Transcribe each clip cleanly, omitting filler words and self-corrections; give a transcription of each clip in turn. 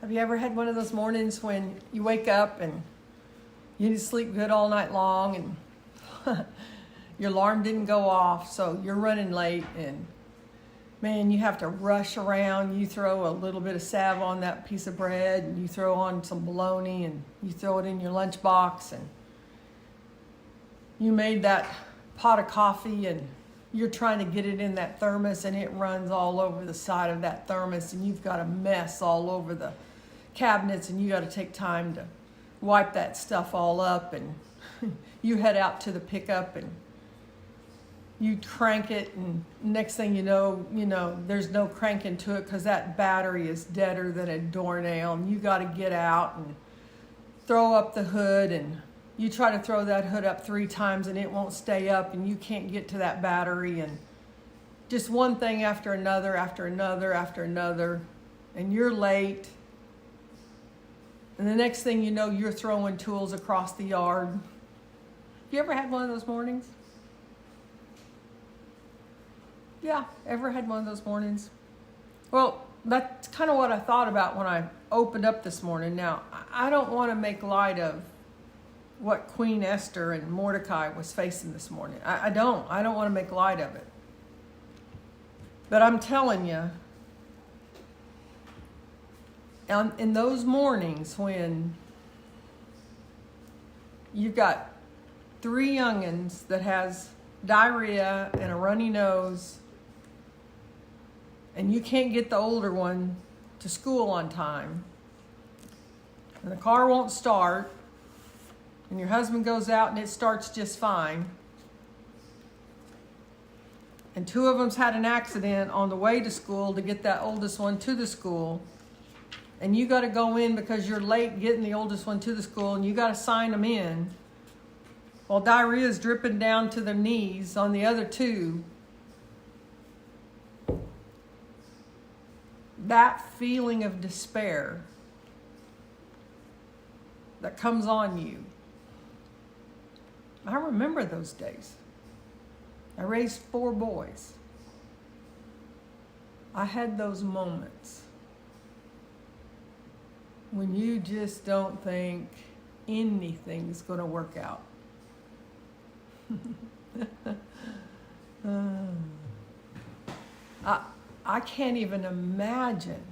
Have you ever had one of those mornings when you wake up and you didn't sleep good all night long and your alarm didn't go off, so you're running late and man, you have to rush around. You throw a little bit of salve on that piece of bread and you throw on some bologna and you throw it in your lunchbox and you made that pot of coffee and you're trying to get it in that thermos and it runs all over the side of that thermos and you've got a mess all over the cabinets and you got to take time to wipe that stuff all up and you head out to the pickup and you crank it and next thing you know there's no cranking to it because that battery is deader than a doornail and you got to get out and throw up the hood and you try to throw that hood up 3 times and it won't stay up and you can't get to that battery and just one thing after another and you're late. And the next thing you know, you're throwing tools across the yard. Have you ever had one of those mornings? Yeah, ever had one of those mornings? Well, that's kind of what I thought about when I opened up this morning. Now, I don't want to make light of what Queen Esther and Mordecai was facing this morning. I don't want to make light of it. But I'm telling you, in those mornings when you've got 3 youngins that has diarrhea and a runny nose and you can't get the older one to school on time and the car won't start and your husband goes out and it starts just fine and 2 of them's had an accident on the way to school to get that oldest one to the school and you got to go in because you're late getting the oldest one to the school and you got to sign them in while diarrhea is dripping down to their knees on the other 2. That feeling of despair that comes on you. I remember those days. I raised 4 boys. I had those moments when you just don't think anything's going to work out. I can't even imagine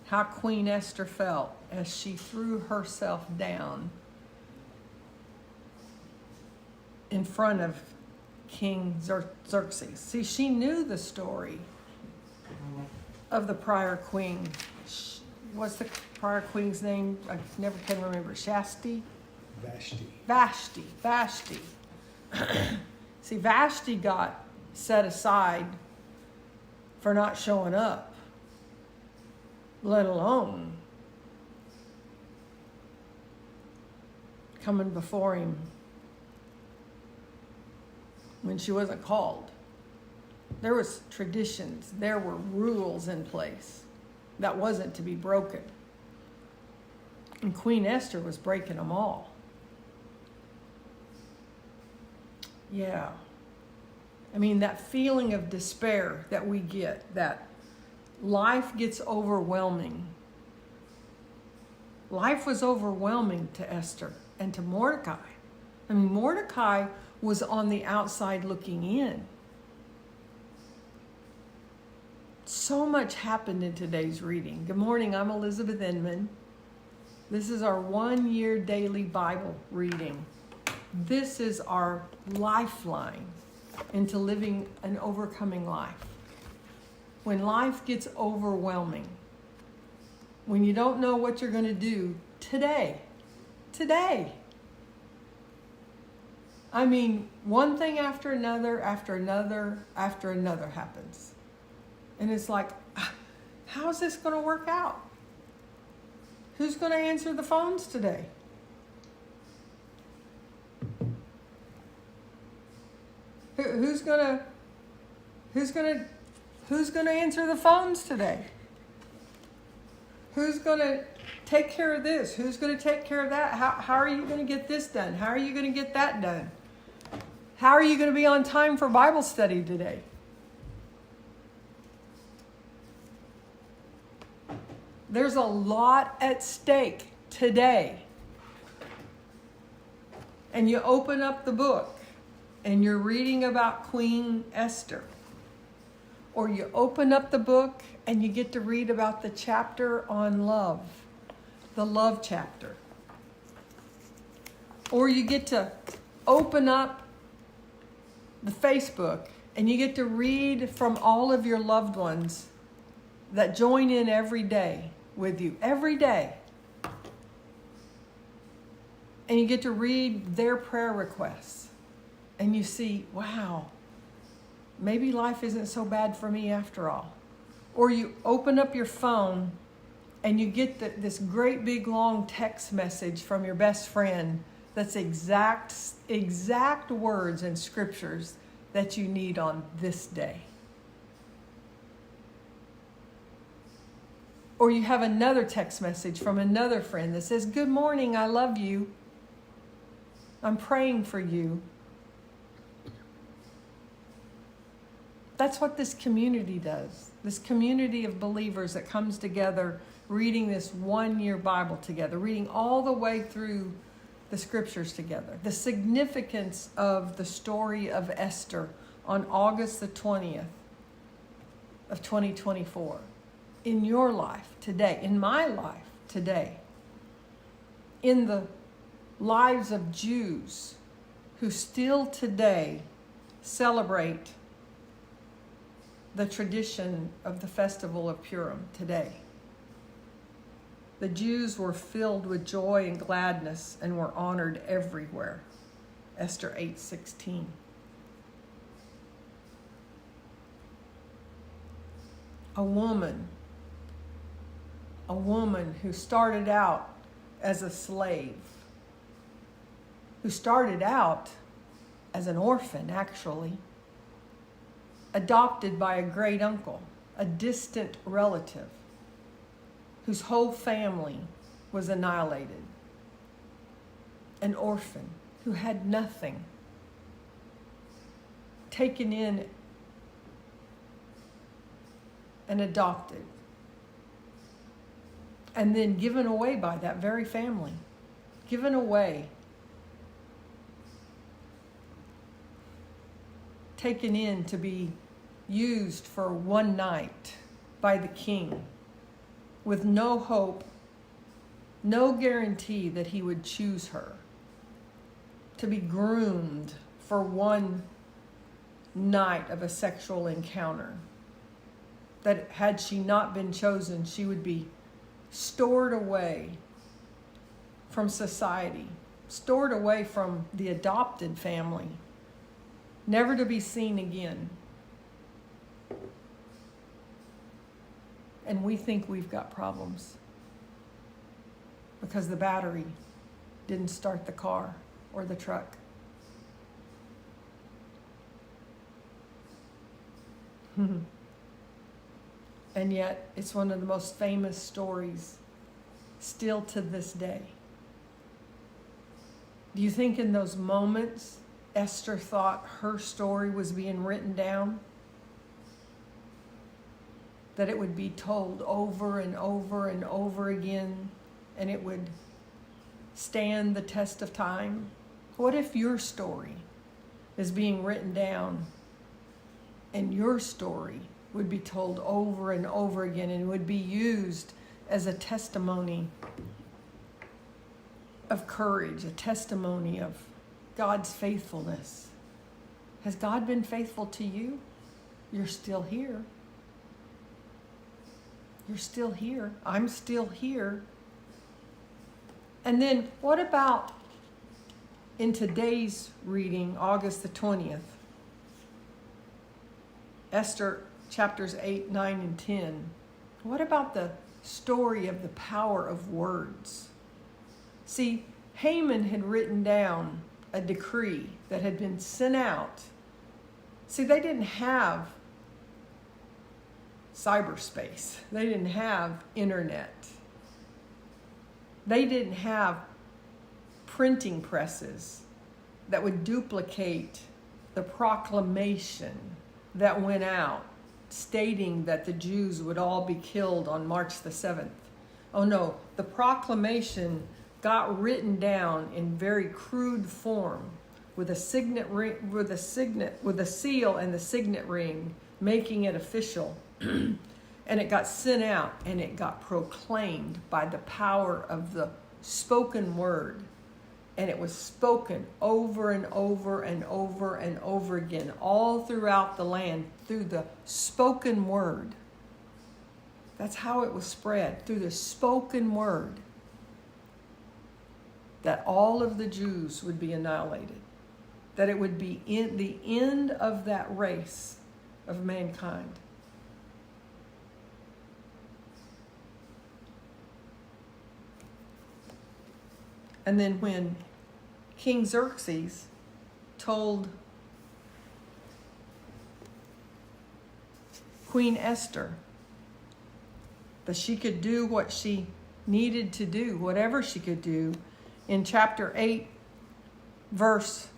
how Queen Esther felt as she threw herself down in front of King Xerxes. See, she knew the story of the prior queen. What's the prior queen's name? I never can remember. Vashti. See, Vashti got set aside for not showing up, let alone coming before him when she wasn't called. There was traditions, there were rules in place that wasn't to be broken. And Queen Esther was breaking them all. Yeah. I mean, that feeling of despair that we get, that life gets overwhelming. Life was overwhelming to Esther and to Mordecai. I mean, Mordecai was on the outside looking in. So much happened in today's reading. Good morning, I'm Elizabeth Inman. This is our 1-year daily Bible reading. This is our lifeline into living an overcoming life. When life gets overwhelming, when you don't know what you're going to do today, I mean, one thing after another happens. And it's like, how's this going to work out? Who's going to answer the phones today? Who's gonna answer the phones today? Who's gonna take care of this? Who's gonna take care of that? How are you gonna get this done? How are you gonna get that done? How are you gonna be on time for Bible study today? There's a lot at stake today. And you open up the book and you're reading about Queen Esther. Or you open up the book and you get to read about the chapter on love, the love chapter. Or you get to open up the Facebook and you get to read from all of your loved ones that join in every day with you, every day. And you get to read their prayer requests. And you see, wow, maybe life isn't so bad for me after all. Or you open up your phone and you get this great big long text message from your best friend that's exact words and scriptures that you need on this day. Or you have another text message from another friend that says, "Good morning, I love you. I'm praying for you." That's what this community does. This community of believers that comes together reading this 1-year Bible together, reading all the way through the scriptures together. The significance of the story of Esther on August the 20th of 2024. In your life today, in my life today, in the lives of Jews who still today celebrate the tradition of the festival of Purim today. The Jews were filled with joy and gladness and were honored everywhere. Esther 8:16. A woman who started out as a slave, who started out as an orphan, actually, adopted by a great uncle, a distant relative, whose whole family was annihilated. An orphan who had nothing, taken in and adopted, and then given away by that very family. Given away. Taken in to be used for one night by the king, with no hope, no guarantee that he would choose her. To be groomed for one night of a sexual encounter. That had she not been chosen, she would be stored away from society, stored away from the adopted family, never to be seen again. And we think we've got problems because the battery didn't start the car or the truck. And yet, it's one of the most famous stories still to this day. Do you think in those moments, Esther thought her story was being written down? That it would be told over and over and over again, and it would stand the test of time? What if your story is being written down and your story would be told over and over again and would be used as a testimony of courage, a testimony of God's faithfulness? Has God been faithful to you? You're still here. You're still here. I'm still here. And then what about in today's reading, August the 20th? Esther chapters 8, 9, and 10. What about the story of the power of words? See, Haman had written down a decree that had been sent out. See, they didn't have cyberspace. They didn't have internet. They didn't have printing presses that would duplicate the proclamation that went out stating that the Jews would all be killed on March the 7th Oh no, the proclamation got written down in very crude form with a signet ring, with a seal and the signet ring, making it official. And it got sent out and it got proclaimed by the power of the spoken word. And it was spoken over and over and over and over again, all throughout the land, through the spoken word. That's how it was spread, through the spoken word, that all of the Jews would be annihilated, that it would be in the end of that race of mankind. And then when King Xerxes told Queen Esther that she could do what she needed to do, whatever she could do, in chapter 8, verse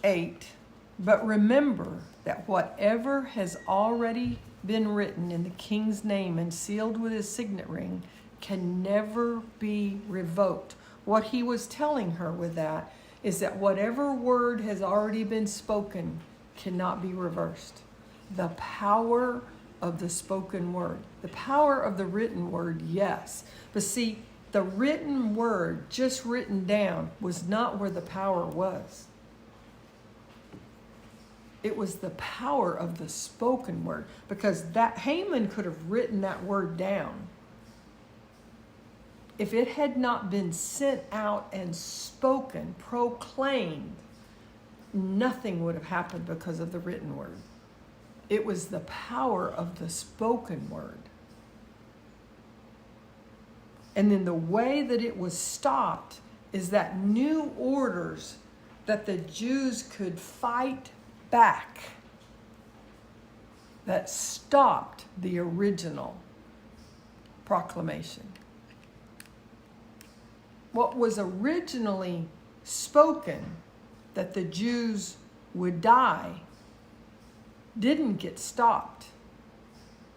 8, but remember that whatever has already been written in the king's name and sealed with his signet ring can never be revoked. What he was telling her with that is that whatever word has already been spoken cannot be reversed. The power of the spoken word. The power of the written word, yes. But see, the written word, just written down, was not where the power was. It was the power of the spoken word, because that Haman could have written that word down. If it had not been sent out and spoken, proclaimed, nothing would have happened because of the written word. It was the power of the spoken word. And then the way that it was stopped is that new orders that the Jews could fight back, that stopped the original proclamation. What was originally spoken, that the Jews would die, didn't get stopped.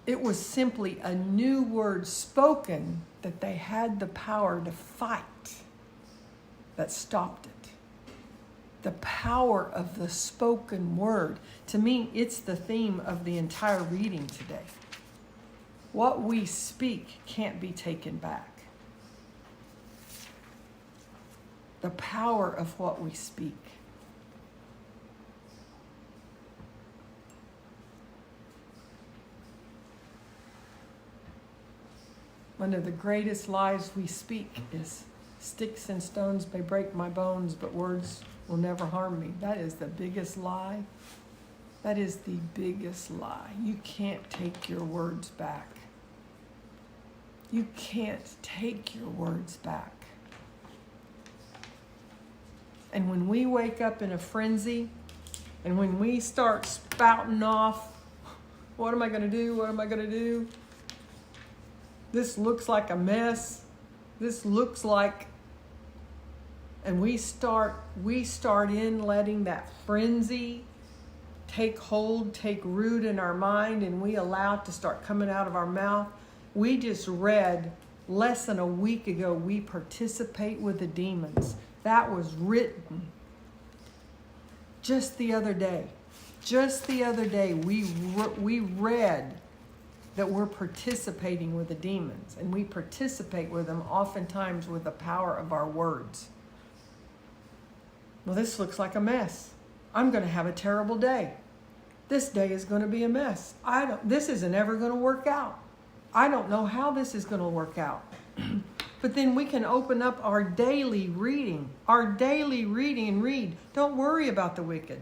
It was simply a new word spoken that they had the power to fight that stopped it. The power of the spoken word. To me, it's the theme of the entire reading today. What we speak can't be taken back. The power of what we speak. One of the greatest lies we speak is, sticks and stones may break my bones, but words will never harm me. That is the biggest lie. That is the biggest lie. You can't take your words back. You can't take your words back. And when we wake up in a frenzy, and when we start spouting off, what am I going to do? What am I going to do? This looks like a mess. This looks like, and we start in letting that frenzy take hold, take root in our mind, and we allow it to start coming out of our mouth. We just read less than a week ago, we participate with the demons. That was written just the other day. Just the other day, we read that we're participating with the demons, and we participate with them oftentimes with the power of our words. Well, this looks like a mess. I'm going to have a terrible day. This day is going to be a mess. This isn't ever going to work out. I don't know how this is going to work out. But then we can open up our daily reading and read. Don't worry about the wicked.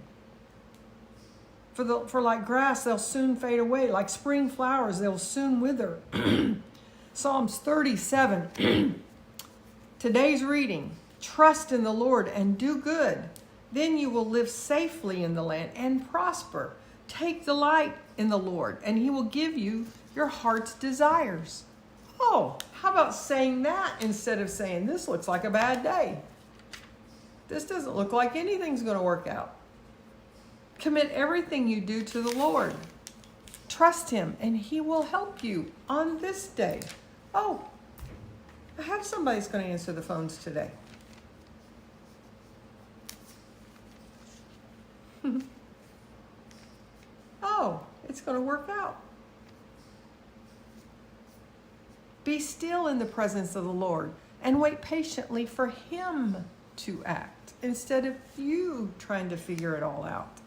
For like grass, they'll soon fade away. Like spring flowers, they'll soon wither. Psalms 37. Today's reading. Trust in the Lord and do good. Then you will live safely in the land and prosper. Take delight in the Lord, and he will give you your heart's desires. Oh, how about saying that instead of saying, this looks like a bad day? This doesn't look like anything's going to work out. Commit everything you do to the Lord. Trust him, and he will help you on this day. Oh, I have somebody who's going to answer the phones today. Oh, it's going to work out. Be still in the presence of the Lord and wait patiently for Him to act instead of you trying to figure it all out.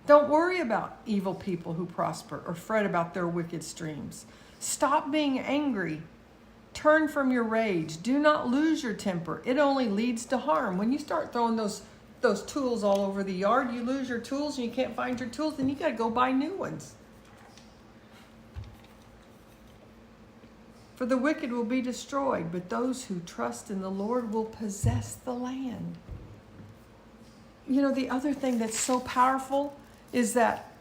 Don't worry about evil people who prosper or fret about their wicked streams. Stop being angry. Turn from your rage. Do not lose your temper. It only leads to harm. When you start throwing those tools all over the yard, you lose your tools and you can't find your tools, then you got to go buy new ones. For the wicked will be destroyed, but those who trust in the Lord will possess the land. You know, the other thing that's so powerful is that,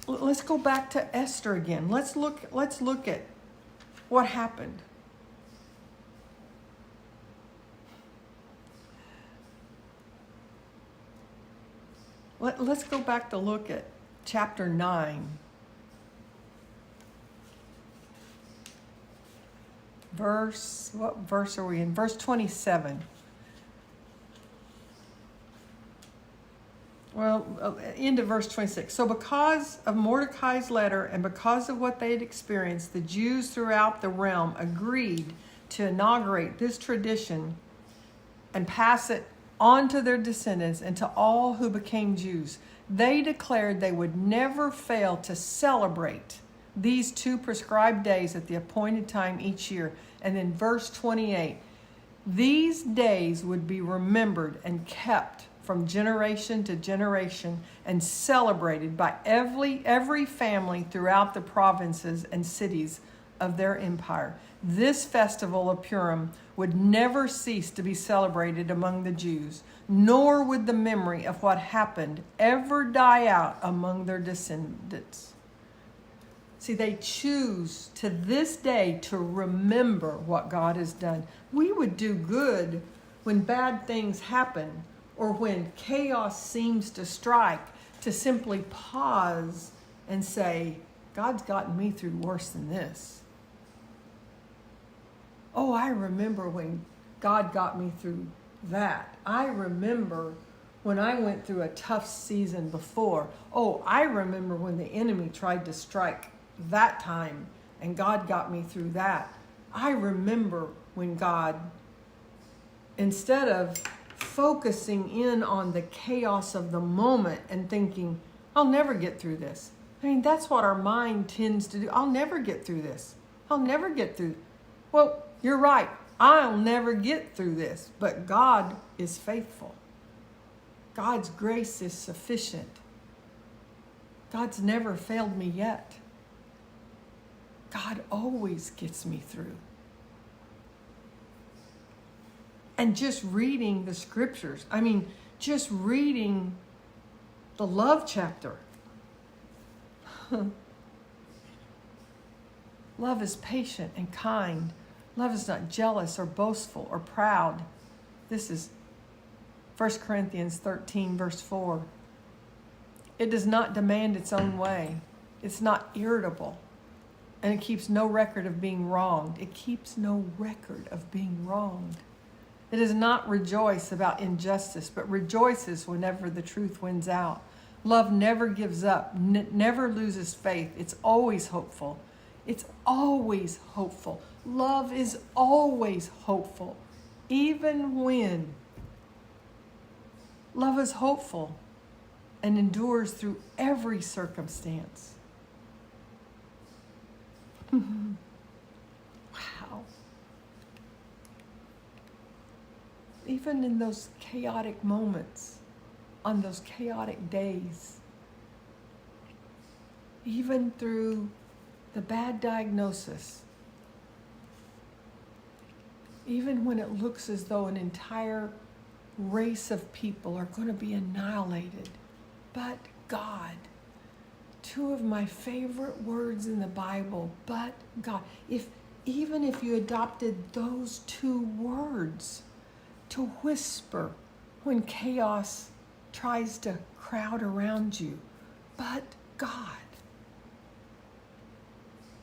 let's go back to Esther again. Let's look at what happened. Let's go back to look at chapter 9. What verse are we in? Verse 27. Well, into verse 26. So because of Mordecai's letter and because of what they had experienced, the Jews throughout the realm agreed to inaugurate this tradition and pass it on to their descendants and to all who became Jews. They declared they would never fail to celebrate these 2 prescribed days at the appointed time each year. And then verse 28, these days would be remembered and kept from generation to generation and celebrated by every family throughout the provinces and cities of their empire. This festival of Purim would never cease to be celebrated among the Jews, nor would the memory of what happened ever die out among their descendants. See, they choose to this day to remember what God has done. We would do good when bad things happen or when chaos seems to strike, to simply pause and say, God's gotten me through worse than this. Oh, I remember when God got me through that. I remember when I went through a tough season before. Oh, I remember when the enemy tried to strike that time and God got me through that. I remember when God, instead of focusing in on the chaos of the moment and thinking, I'll never get through this. I mean, that's what our mind tends to do. I'll never get through this. I'll never get through. Well, you're right. I'll never get through this. But God is faithful. God's grace is sufficient. God's never failed me yet. God always gets me through. And just reading the scriptures, just reading the love chapter. Love is patient and kind. Love is not jealous or boastful or proud. This is 1 Corinthians 13, verse 4. It does not demand its own way. It's not irritable. And it keeps no record of being wronged. It keeps no record of being wronged. It does not rejoice about injustice, but rejoices whenever the truth wins out. Love never gives up, never loses faith. It's always hopeful. It's always hopeful. Love is always hopeful, even when. Love is hopeful and endures through every circumstance. Wow. Even in those chaotic moments, on those chaotic days, even through the bad diagnosis, even when it looks as though an entire race of people are going to be annihilated, but God. 2 of my favorite words in the Bible, but God. Even if you adopted those 2 words to whisper when chaos tries to crowd around you, but God.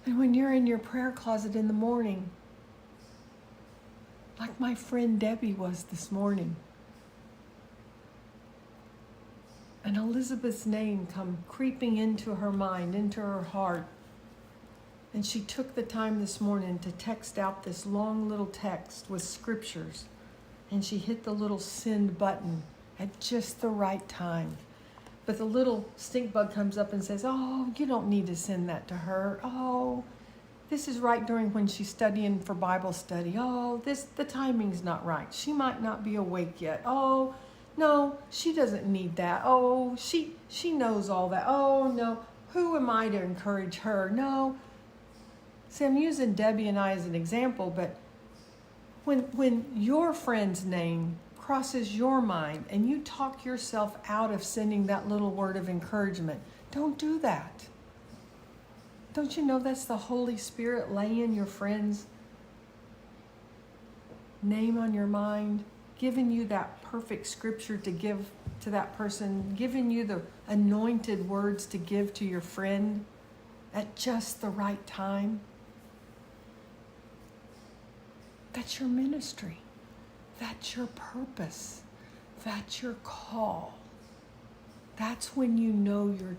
And when you're in your prayer closet in the morning, like my friend Debbie was this morning, and Elizabeth's name come creeping into her mind, into her heart, and she took the time this morning to text out this long little text with scriptures, and she hit the little send button at just the right time. But the little stink bug comes up and says, oh, you don't need to send that to her. Oh, this is right during when she's studying for Bible study. Oh, the timing's not right. She might not be awake yet. Oh, no, she doesn't need that. Oh, she knows all that. Oh, no, who am I to encourage her? No. See, I'm using Debbie and I as an example, but when your friend's name crosses your mind and you talk yourself out of sending that little word of encouragement, don't do that. Don't you know that's the Holy Spirit laying your friend's name on your mind, giving you that perfect scripture to give to that person, giving you the anointed words to give to your friend at just the right time? That's your ministry. That's your purpose. That's your call. That's when you know you're